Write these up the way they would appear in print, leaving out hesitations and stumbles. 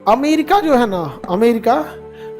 America जो है ना, अमेरिका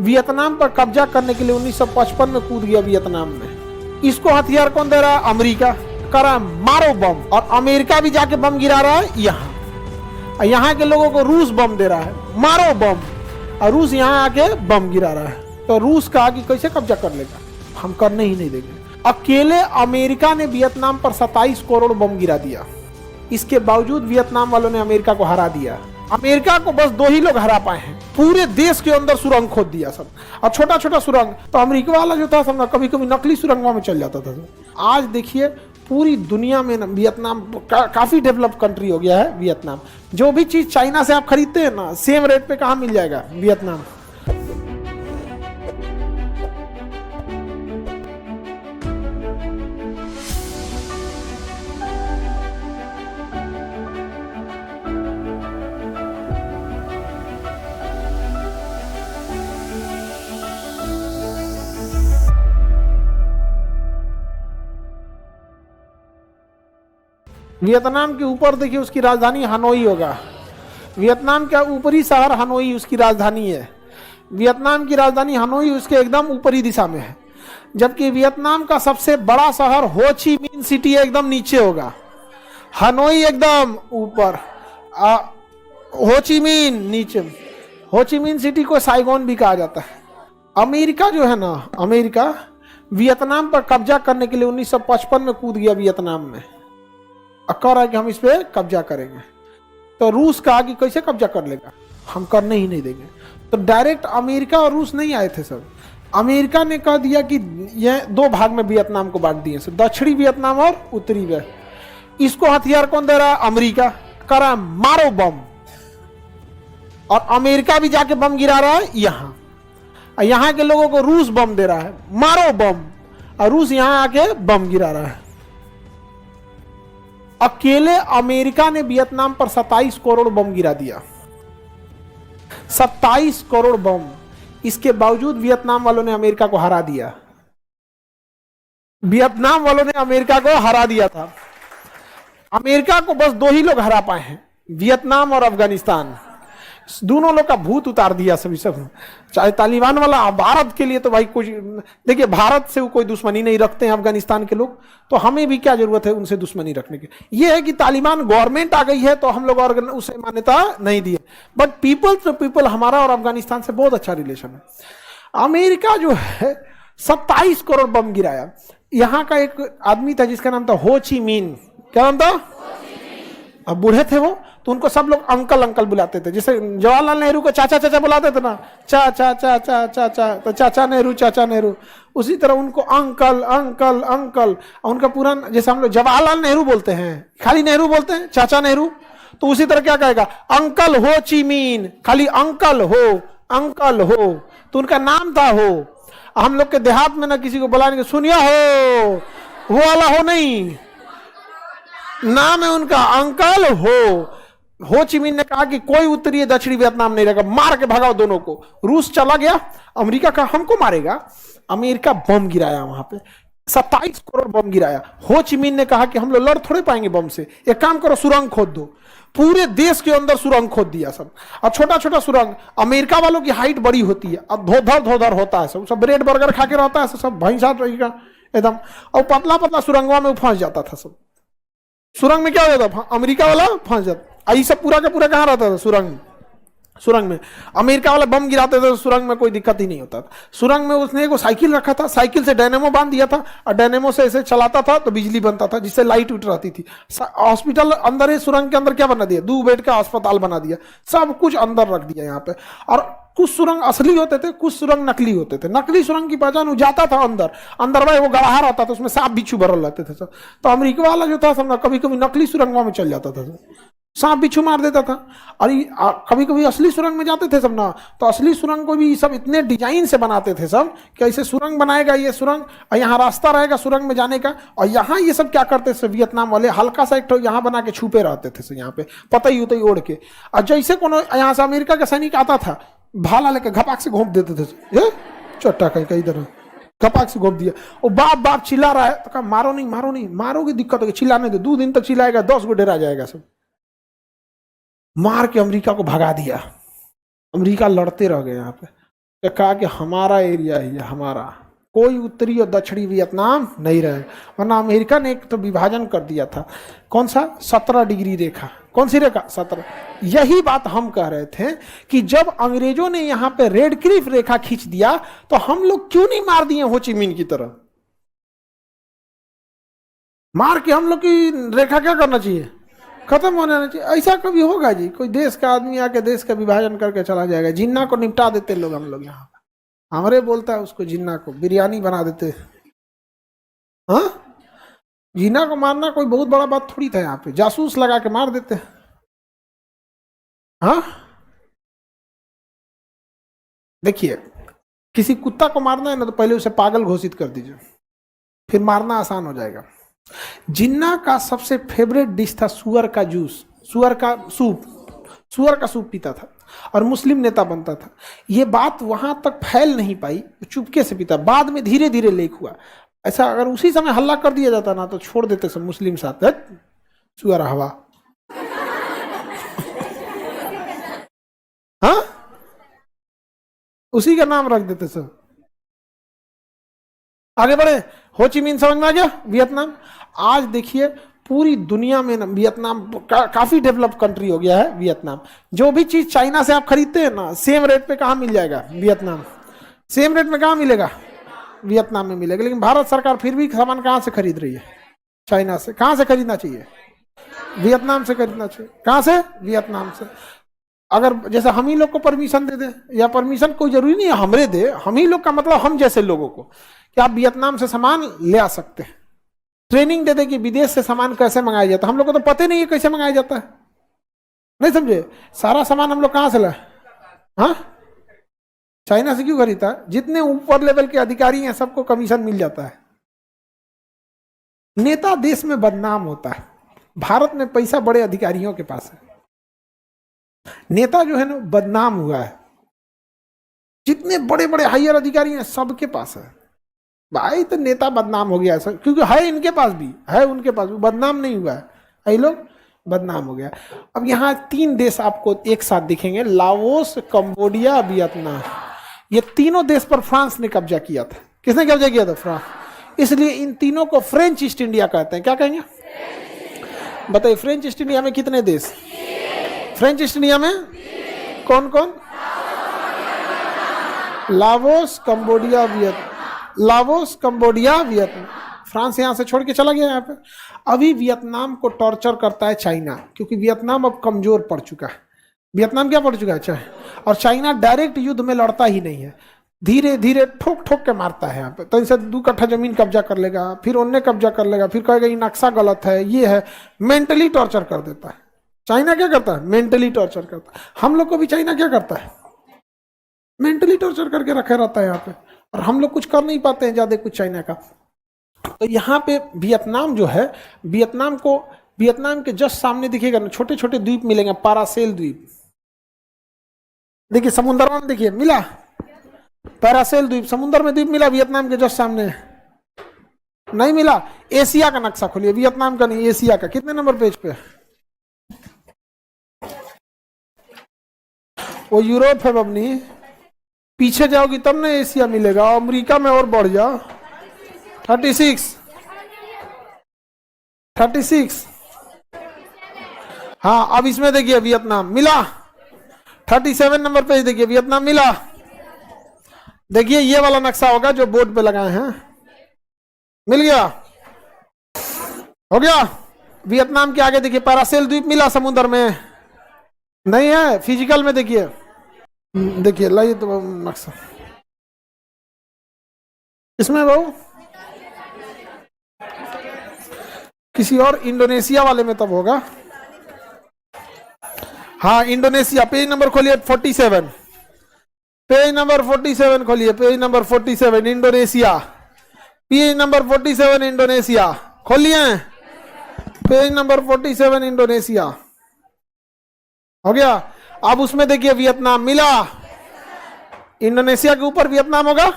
वियतनाम पर कब्जा करने के लिए 1955 में कूद गया वियतनाम में। इसको हथियार कौन दे रहा है? अमेरिका कर रहा है मारो बम, और अमेरिका भी जाके बम गिरा रहा है यहाँ के लोगों को रूस बम दे रहा है मारो बम, और रूस यहाँ आके बम गिरा रहा है। तो रूस का आगे कैसे कब्जा कर लेगा? हम करने ही नहीं देंगे। अकेले अमेरिका ने वियतनाम पर 27 करोड़ बम गिरा दिया। इसके बावजूद वियतनाम वालों ने अमेरिका को हरा दिया। अमेरिका को बस 2 ही लोग हरा पाए हैं। पूरे देश के अंदर सुरंग खोद दिया सब, और छोटा छोटा सुरंग। तो अमेरिका वाला जो था सब ना, कभी कभी नकली सुरंगों में चल जाता था। आज देखिए पूरी दुनिया में वियतनाम काफी डेवलप कंट्री हो गया है वियतनाम। जो भी चीज चाइना से आप खरीदते हैं ना, सेम रेट पे कहाँ मिल जाएगा? वियतनाम। वियतनाम के ऊपर देखिए उसकी राजधानी हनोई होगा। वियतनाम का ऊपरी शहर हनोई उसकी राजधानी है। वियतनाम की राजधानी हनोई उसके एकदम ऊपरी दिशा में है, जबकि वियतनाम का सबसे बड़ा शहर हो ची मिन सिटी एकदम नीचे होगा। हनोई एकदम ऊपर, हो ची मिन नीचे। हो ची मिन सिटी को साइगोन भी कहा जाता है। अमेरिका जो है ना, अमेरिका वियतनाम पर कब्जा करने के लिए 1955 में कूद गया वियतनाम में, कह रहा है कि हम इस पे कब्जा करेंगे। तो रूस का आगे कैसे कब्जा कर लेगा? हम करने ही नहीं देंगे। तो डायरेक्ट अमेरिका और रूस नहीं आए थे सब। अमेरिका ने कह दिया कि यह 2 भाग में वियतनाम को बांट दिए, दक्षिणी वियतनाम और उत्तरी वियतनाम। इसको हथियार कौन दे रहा है? अमेरिका कर रहा है मारो बम, और अमेरिका भी जाके बम गिरा रहा है यहाँ के लोगों को रूस बम दे रहा है मारो बम, और रूस यहाँ आके बम गिरा रहा है। अकेले अमेरिका ने वियतनाम पर 27 करोड़ बम गिरा दिया। 27 करोड़ बम। इसके बावजूद वियतनाम वालों ने अमेरिका को हरा दिया। वियतनाम वालों ने अमेरिका को हरा दिया था। अमेरिका को बस 2 ही लोग हरा पाए हैं, वियतनाम और अफगानिस्तान। दोनों लोग का भूत उतार दिया सभी सब। चाहे तालिबान वाला, भारत के लिए तो भाई कुछ देखिए, भारत से वो कोई दुश्मनी नहीं रखते हैं अफगानिस्तान के लोग, तो हमें भी क्या जरूरत है उनसे दुश्मनी रखने की। ये है कि तालिबान गवर्नमेंट आ गई है तो हम लोग और उसे मान्यता नहीं दी है, बट पीपल टू पीपल हमारा और अफगानिस्तान से बहुत अच्छा रिलेशन है। अमेरिका जो है 27 करोड़ बम गिराया। यहाँ का एक आदमी था जिसका नाम था हो ची मिन। क्या नाम था? अब बूढ़े थे वो, तो उनको सब लोग अंकल अंकल बुलाते थे। जैसे जवाहरलाल नेहरू को चाचा चाचा बुलाते थे ना, चा चा चा चा चा चा, तो चाचा नेहरू। उसी तरह उनको अंकल अंकल अंकल। उनका पूरा, जैसे हम लोग जवाहरलाल नेहरू बोलते हैं, खाली नेहरू बोलते हैं, चाचा नेहरू, तो उसी तरह क्या कहेगा? अंकल हो ची मिन, खाली अंकल हो। तो उनका नाम था हो। हम लोग के देहात में ना किसी को बुलाने के सुनिया हो वाला हो नहीं, नाम है उनका अंकल हो ची मिन ने कहा कि कोई उत्तरी दक्षिणी वियतनाम नहीं रहेगा, मार के भगाओ दोनों को। रूस चला गया, अमेरिका का हमको मारेगा। अमेरिका बम गिराया वहां पे, 27 करोड़ बम गिराया। हो ची मिन ने कहा कि हम लोग लड़ थोड़े पाएंगे बम से, एक काम करो सुरंग खोद दो। पूरे देश के अंदर सुरंग खोद दिया सब, और छोटा छोटा सुरंग। अमेरिका वालों की हाइट बड़ी होती है, अब धोधर होता है सब ब्रेड बर्गर खा के रहता है सब, भैंसा रहेगा एकदम, और पतला पतला सुरंगवा में फंस जाता था सब। सुरंग में क्या हो जाता? अमेरिका वाला फंस जाता। ये सब पूरा का पूरा कहाँ रहता था? सुरंग में। अमेरिका वाला बम गिराते थे तो सुरंग में कोई दिक्कत ही नहीं होता था। सुरंग में उसने एक साइकिल रखा था, साइकिल से डायनेमो बांध दिया था, और डायनेमो से ऐसे चलाता था तो बिजली बनता था, जिससे लाइट उठ रहती थी। हॉस्पिटल अंदर ही, सुरंग के अंदर क्या बना दिया? 2 बेड का अस्पताल बना दिया, सब कुछ अंदर रख दिया यहाँ पे। और कुछ सुरंग असली होते थे, कुछ सुरंग नकली होते थे। नकली सुरंग की पहचान जाता था अंदर भाई वो गड़ाहा रहता था, उसमें सांप बिच्छू भरल रहते थे सब। तो अमेरिका वाला जो था सब ना, कभी कभी नकली सुरंगवा में चल जाता था, सांप बिच्छू मार देता था। और कभी कभी असली सुरंग में जाते थे सब ना, तो असली सुरंग को भी सब इतने डिजाइन से बनाते थे सब कि ऐसे सुरंग बनाएगा ये सुरंग, और यहाँ रास्ता रहेगा सुरंग में जाने का। और यहाँ ये सब क्या करते थे वियतनाम वाले? हल्का सा एक यहाँ बना के छुपे रहते थे यहाँ पे, पतई उतई ओढ़ के। और जैसे कोनो यहाँ से अमेरिका का सैनिक आता था, भाला लेकर घपाक से घोंप देते थे, चट्टा कहीं इधर घपाक से घोंप दिया। और बाप चिल्ला रहा है, तो कहा मारो नहीं, मारोगे दिक्कत होगी, चिल्लाने दो, 2 दिन तक चिल्लाएगा, 10 गो डेरा जाएगा सब। मार के अमेरिका को भगा दिया। अमेरिका लड़ते रह गए यहाँ पे, तो कहा कि हमारा एरिया है ये, हमारा, कोई उत्तरी और दक्षिणी वियतनाम नहीं रहे, वरना अमेरिका ने एक तो विभाजन कर दिया था। कौन सा? 17 डिग्री रेखा। कौन सी रेखा? 17। यही बात हम कह रहे थे कि जब अंग्रेजों ने यहाँ पे रेड क्लिफ रेखा खींच दिया तो हम लोग क्यों नहीं मार दिए हो ची मिन की तरह? मार के हम लोग की रेखा क्या करना चाहिए? खत्म होना चाहिए। ऐसा कभी होगा जी? कोई देश का आदमी आके देश का विभाजन करके चला जाएगा? जिन्ना को निपटा देते लोग, हम लोग यहाँ हमरे बोलता है उसको, जिन्ना को बिरयानी बना देते। हाँ, जिन्ना को मारना कोई बहुत बड़ा बात थोड़ी था, यहाँ पे जासूस लगा के मार देते। हाँ, देखिए, किसी कुत्ता को मारना है ना तो पहले उसे पागल घोषित कर दीजिए, फिर मारना आसान हो जाएगा। जिन्ना का सबसे फेवरेट डिश था सुअर का जूस, सुअर का सूप पीता था और मुस्लिम नेता बनता था। ये बात वहां तक फैल नहीं पाई, चुपके से पीता, बाद में धीरे धीरे लीक हुआ। ऐसा अगर उसी समय हल्ला कर दिया जाता ना तो छोड़ देते सब मुस्लिम साथ, सुअर हवा। हाँ, उसी का नाम रख देते सब। आगे बढ़े, हो ची मिन समझ में आ गया? वियतनाम। आज देखिए पूरी दुनिया में ना वियतनाम काफी डेवलप कंट्री हो गया है वियतनाम। जो भी चीज चाइना से आप खरीदते हैं ना, सेम रेट पे कहाँ मिल जाएगा? वियतनाम। सेम रेट में कहाँ मिलेगा? वियतनाम में मिलेगा। लेकिन भारत सरकार फिर भी सामान कहाँ से खरीद रही है? चाइना से। कहाँ से खरीदना चाहिए? वियतनाम से खरीदना चाहिए। कहाँ से? वियतनाम से। अगर जैसे हम ही लोग को परमिशन दे दे, या परमिशन कोई जरूरी नहीं है हमरे दे, हम ही लोग का मतलब हम जैसे लोगों को, कि आप वियतनाम से सामान ले आ सकते हैं, ट्रेनिंग दे दे कि विदेश से सामान कैसे मंगाया जाता है। हम लोग को तो पता नहीं है कैसे मंगाया जाता है, नहीं समझे? सारा सामान हम लोग कहाँ से लाए? हाँ, चाइना से क्यों खरीदता है? जितने ऊपर लेवल के अधिकारी हैं सबको कमीशन मिल जाता है। नेता देश में बदनाम होता है। भारत में पैसा बड़े अधिकारियों के पास है, नेता जो है ना बदनाम हुआ है। जितने बड़े बड़े हायर अधिकारी हैं सबके पास है भाई, तो नेता बदनाम हो गया है क्योंकि है इनके पास भी है, उनके पास भी बदनाम नहीं हुआ है, ये लोग बदनाम हो गया। अब यहाँ 3 देश आपको एक साथ दिखेंगे, लाओस, कंबोडिया, वियतनाम। ये तीनों देश पर फ्रांस ने कब्जा किया था। किसने कब्जा किया था? फ्रांस। इसलिए इन तीनों को फ्रेंच ईस्ट इंडिया कहते हैं। क्या कहेंगे? बताइए, फ्रेंच ईस्ट इंडिया में कितने देश? फ्रेंच ईस्ट इंडिया में कौन कौन? Laos, Cambodia, Vietnam. Laos, Cambodia, Vietnam. France यहां से छोड़ के चला गया यहाँ पे। अभी वियतनाम को टॉर्चर करता है चाइना, क्योंकि वियतनाम अब कमजोर पड़ चुका है। वियतनाम क्या पड़ चुका है? चाइना। और चाइना डायरेक्ट युद्ध में लड़ता ही नहीं है, धीरे धीरे ठोक ठोक के मारता है यहाँ पे। तो इनसे 2 कट्ठा जमीन कब्जा कर लेगा, फिर उन्हें कब्जा कर लेगा, फिर कहेगा ये नक्शा गलत है, ये है। मेंटली टॉर्चर कर देता है। चाइना क्या करता है? मेंटली टॉर्चर करता है। हम लोग को भी चाइना क्या करता है? मेंटली टॉर्चर करके रखा रहता है यहाँ पे, और हम लोग कुछ कर नहीं पाते हैं ज्यादा कुछ चाइना का। तो यहाँ पे वियतनाम जो है, वियतनाम के जस्ट सामने दिखेगा ना, छोटे छोटे द्वीप मिलेंगे, पारासेल द्वीप। देखिए समुद्र में, देखिए मिला पैरासेल द्वीप, समुद्र में द्वीप मिला वियतनाम के जस्ट सामने। नहीं मिला? एशिया का नक्शा खोलिए, वियतनाम का नहीं, एशिया का। कितने नंबर पेज पे? वो यूरोप है बबनी, पीछे जाओगी तब ना एशिया मिलेगा। अमेरिका में और बढ़ जाओ, 36। हाँ, अब इसमें देखिए वियतनाम मिला, 37 नंबर पेज देखिए, वियतनाम मिला। देखिए ये वाला नक्शा होगा जो बोर्ड पे लगाए हैं, मिल गया, हो गया। वियतनाम के आगे देखिए पैरासेल द्वीप मिला समुद्र में, नहीं है फिजिकल में। देखिए देखिए लाइए तो नक्शा इसमें बहु किसी और इंडोनेशिया वाले में तब होगा। हाँ इंडोनेशिया, पेज नंबर खोलिए 47, पेज नंबर 47 खोलिए, page number 47 Indonesia, page number 47 Indonesia खोलिए, पेज नंबर 47 इंडोनेशिया हो गया। अब उसमें देखिए वियतनाम मिला, इंडोनेशिया के ऊपर वियतनाम होगा।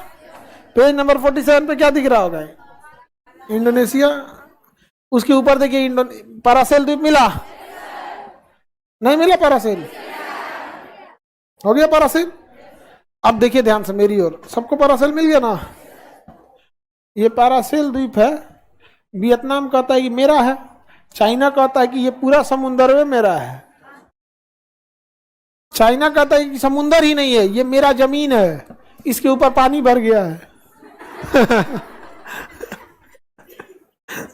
पेज नंबर 47 पे क्या दिख रहा होगा? इंडोनेशिया। उसके ऊपर देखिए पैरासेल द्वीप मिला, नहीं मिला पैरासेल? हो गया पैरासेल। अब देखिए ध्यान से मेरी ओर, सबको पैरासेल मिल गया ना। ये पैरासेल द्वीप है, वियतनाम कहता है कि मेरा है, चाइना कहता है कि ये पूरा समुंदर में मेरा है। चाइना कहता है कि समुंदर ही नहीं है, ये मेरा जमीन है, इसके ऊपर पानी भर गया है।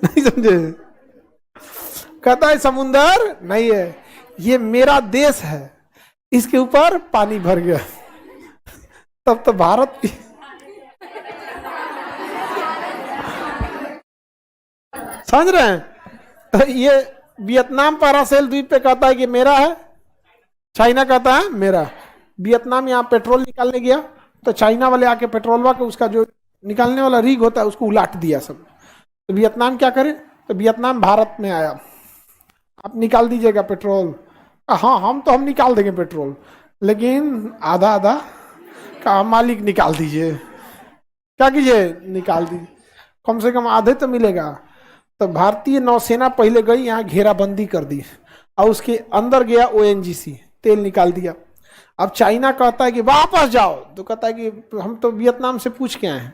नहीं समझे? कहता है समुंदर नहीं है, ये मेरा देश है, इसके ऊपर पानी भर गया। तब तो भारत की समझ रहे हैं? तो ये वियतनाम पैरासेल द्वीप पे कहता है कि मेरा है, चाइना कहता है मेरा। वियतनाम यहाँ पेट्रोल निकालने गया तो चाइना वाले आके पेट्रोलवा को, उसका जो निकालने वाला रिग होता है उसको उलाट दिया सब। तो वियतनाम क्या करे? तो वियतनाम भारत में आया, आप निकाल दीजिएगा पेट्रोल। हाँ हम निकाल देंगे पेट्रोल, लेकिन आधा आधा का मालिक निकाल दीजिए। क्या कीजिए? निकाल दीजिए, कम से कम आधे तो मिलेगा। तो भारतीय नौसेना पहले गई, यहाँ घेराबंदी कर दी और उसके अंदर गया ओएनजीसी, तेल निकाल दिया। अब चाइना कहता है कि वापस जाओ, तो कहता है कि हम तो वियतनाम से पूछ के आए हैं,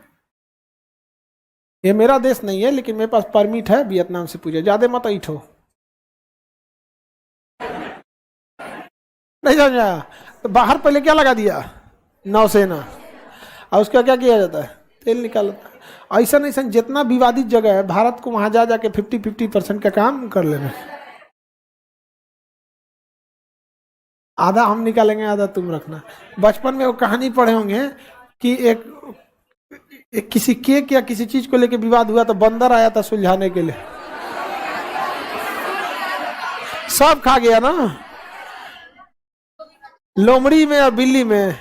ये मेरा देश नहीं है, लेकिन मेरे पास परमिट है, वियतनाम से पूछे, ज्यादा मत ऐठो। नहीं समझा? तो बाहर पहले क्या लगा दिया? नौसेना। और उसका क्या किया जाता है? तेल निकालता है। ऐसा नहीं, जितना विवादित जगह है भारत को वहां जा जाके 50-50% का काम कर लेना। आधा हम निकालेंगे, आधा तुम रखना। बचपन में वो कहानी पढ़े होंगे कि एक किसी केक या किसी चीज को लेके विवाद हुआ तो बंदर आया था सुलझाने के लिए, सब खा गया ना, लोमड़ी में और बिल्ली में।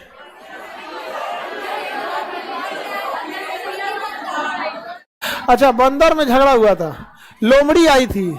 अच्छा, बंदर में झगड़ा हुआ था, लोमड़ी आई थी,